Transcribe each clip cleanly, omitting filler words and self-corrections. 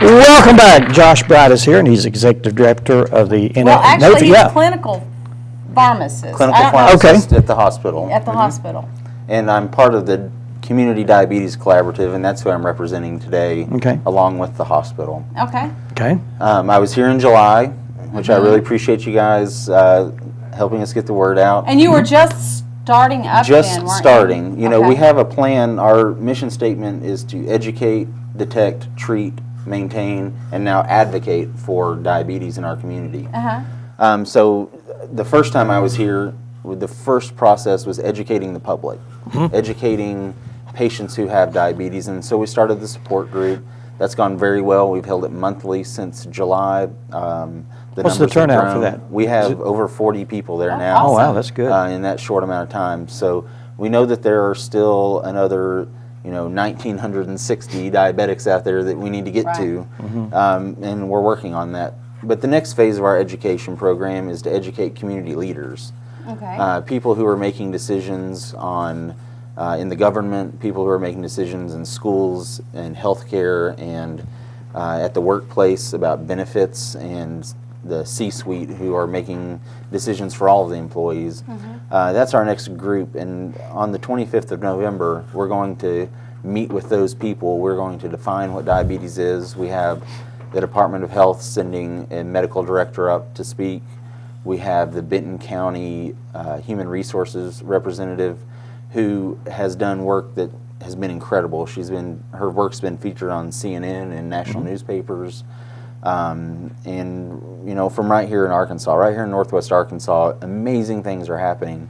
Welcome back. Josh Bright is here, and he's Executive Director of the... Well, actually, he's a clinical pharmacist. Clinical pharmacist at the hospital. At the hospital. And I'm part of the Community Diabetes Collaborative, and that's who I'm representing today, along with the hospital. Okay. Okay. I was here in July, which I really appreciate you guys helping us get the word out. And you were just starting up then, weren't you? Just starting. You know, we have a plan. Our mission statement is to educate, detect, treat, maintain, and now advocate for diabetes in our community. So the first time I was here, the first process was educating the public, educating patients who have diabetes, and so we started the support group. That's gone very well. We've held it monthly since July. What's the turnout for that? We have over 40 people there now. Oh, wow, that's good. In that short amount of time. So we know that there are still another 1,960 diabetics out there that we need to get to, and we're working on that. But the next phase of our education program is to educate community leaders, people who are making decisions in the government, people who are making decisions in schools and healthcare and at the workplace about benefits, and the C-suite who are making decisions for all of the employees. That's our next group, and on the 25th of November, we're going to meet with those people. We're going to define what diabetes is. We have the Department of Health sending a medical director up to speak. We have the Benton County Human Resources representative who has done work that has been incredible. Her work's been featured on CNN and national newspapers. And from right here in Arkansas, right here in Northwest Arkansas, amazing things are happening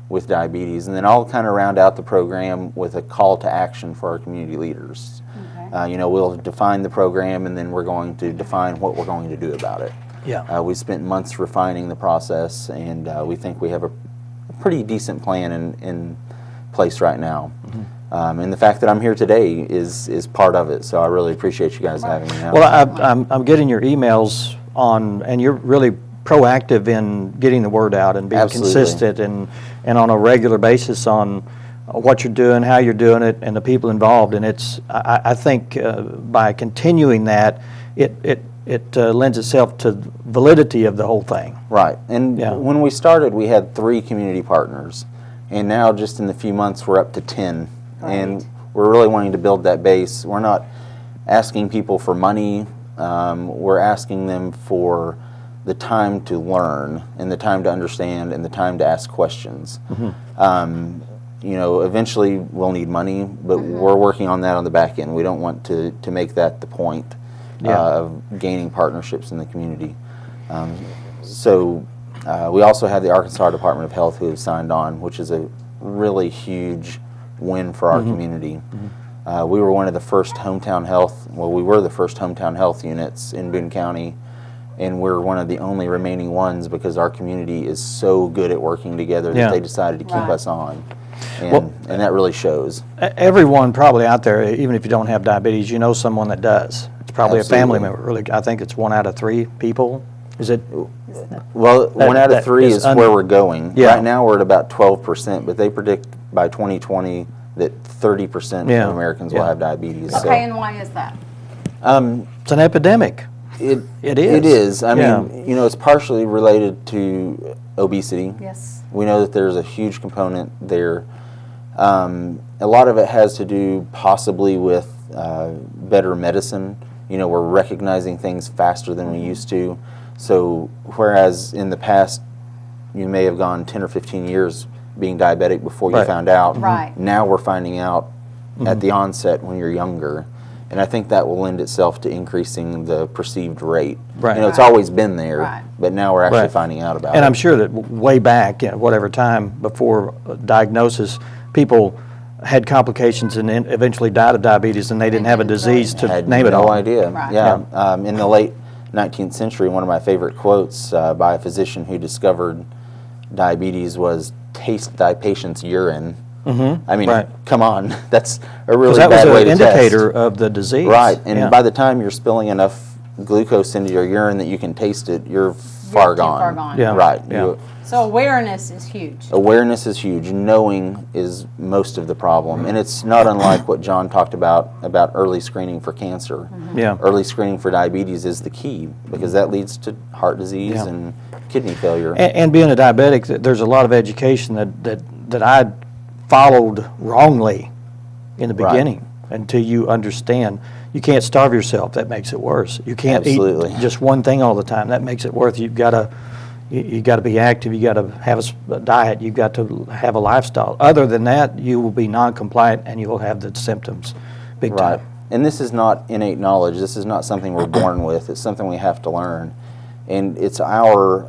with diabetes. And then I'll kind of round out the program with a call to action for our community leaders. We'll define the program, and then we're going to define what we're going to do about it. We spent months refining the process, and we think we have a pretty decent plan in place right now. And the fact that I'm here today is part of it, so I really appreciate you guys having me out. Well, I'm getting your emails and you're really proactive in getting the word out and being consistent and on a regular basis on what you're doing, how you're doing it, and the people involved. And I think by continuing that, it lends itself to validity of the whole thing. Right. And when we started, we had 3 community partners, and now just in a few months we're up to 10. And we're really wanting to build that base. We're not asking people for money. We're asking them for the time to learn, and the time to understand, and the time to ask questions. Eventually we'll need money, but we're working on that on the back end. We don't want to make that the point of gaining partnerships in the community. We also have the Arkansas Department of Health who have signed on, which is a really huge win for our community. We were one of the first hometown health, we were the first hometown health units in Boone County, and we're one of the only remaining ones because our community is so good at working together that they decided to keep us on. And that really shows. Everyone probably out there, even if you don't have diabetes, you know someone that does. It's probably a family member. Really, I think it's 1 out of 3 people. Is it? Well, 1 out of 3 is where we're going. Right now we're at about 12%, but they predict by 2020 that 30% of Americans will have diabetes. Okay, and why is that? It's an epidemic. It is. It is. I mean, it's partially related to obesity. Yes. We know that there's a huge component there. A lot of it has to do possibly with better medicine. We're recognizing things faster than we used to. So whereas in the past you may have gone 10 or 15 years being diabetic before you found out, now we're finding out at the onset when you're younger. And I think that will lend itself to increasing the perceived rate. It's always been there, but now we're actually finding out about it. And I'm sure that way back, whatever time before diagnosis, people had complications and then eventually died of diabetes, and they didn't have a disease to name it all. No idea. In the late 19th century, one of my favorite quotes by a physician who discovered diabetes was, "Taste thy patient's urine." I mean, come on, that's a really bad way to test. That was an indicator of the disease. Right, and by the time you're spilling enough glucose into your urine that you can taste it, you're far too gone. far gone. Yeah. Right. Yeah. So awareness is huge. Awareness is huge. Knowing is most of the problem. And it's not unlike what John talked about early screening for cancer. Yeah. Early screening for diabetes is the key because that leads to heart disease Yeah. and kidney failure. And being a diabetic, there's a lot of education that I followed wrongly in the Right. beginning until you understand. You can't starve yourself. That makes it worse. You can't Absolutely. eat just one thing all the time. That makes it worse. You got to be active. You got to have a diet. You've got to have a lifestyle. Other than that, you will be non-compliant and you will have the symptoms big Right. time. And this is not innate knowledge. This is not something we're born with. It's something we have to learn. And it's our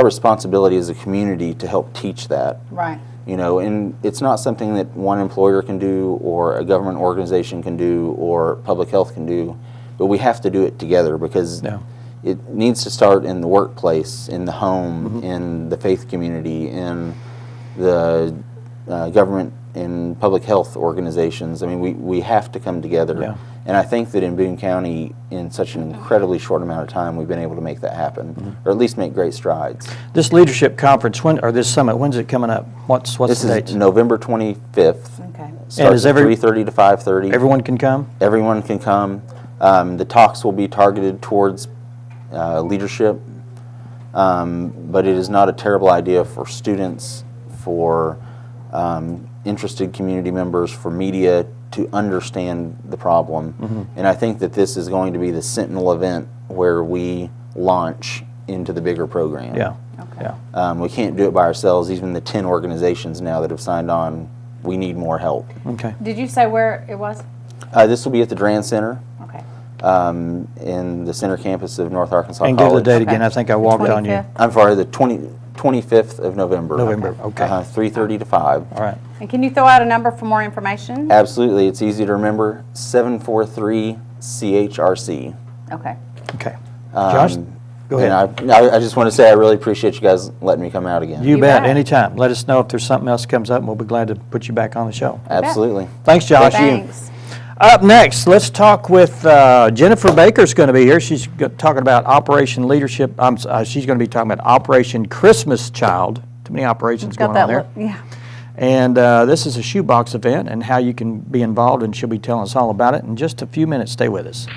responsibility as a community to help teach that. Right. You know, and it's not something that one employer can do or a government organization can do or public health can do, but we have to do it together because Yeah. it needs to start in the workplace, in the home, in the faith community, in the government and public health organizations. I mean, we have to come together. Yeah. And I think that in Boone County, in such an incredibly short amount of time, we've been able to make that happen, or at least make great strides. This leadership conference, or this summit, when's it coming up? What's This the is date? November 25th. Okay. Starts is at 3:30 to 5:30. Everyone can come? Everyone can come. The talks will be targeted towards leadership, but it is not a terrible idea for students, for interested community members, for media to understand the problem. And I think that this is going to be the sentinel event where we launch into the bigger program. Yeah. Okay. Yeah. We can't do it by ourselves. Even the 10 organizations now that have signed on, we need more help. Okay. Did you say where it was? This will be at the Durand Center. Okay. In the center campus of North Arkansas And give College. the date Okay. again. I think I walked on you. 25th? I'm sorry, the 25th of November. November, okay. 3:30 to 5. All right. And can you throw out a number for more information? Absolutely, it's easy to remember, 743-CHRC. Okay. Okay. Josh, go ahead. And I just want to say I really appreciate you guys letting me come out again. You You bet. bet. Anytime. Let us know if there's something else comes up, and we'll be glad to put you back on the show. Absolutely. Thanks, Josh. Thanks. Up next, let's talk with Jennifer Baker's going to be here. She's talking about Operation Leadership. She's going to be talking about Operation Christmas Child. Too many operations Got going that on there. look. Yeah. And this is a shoebox event and how you can be involved, and she'll be telling us all about it in just a few minutes. Stay with us.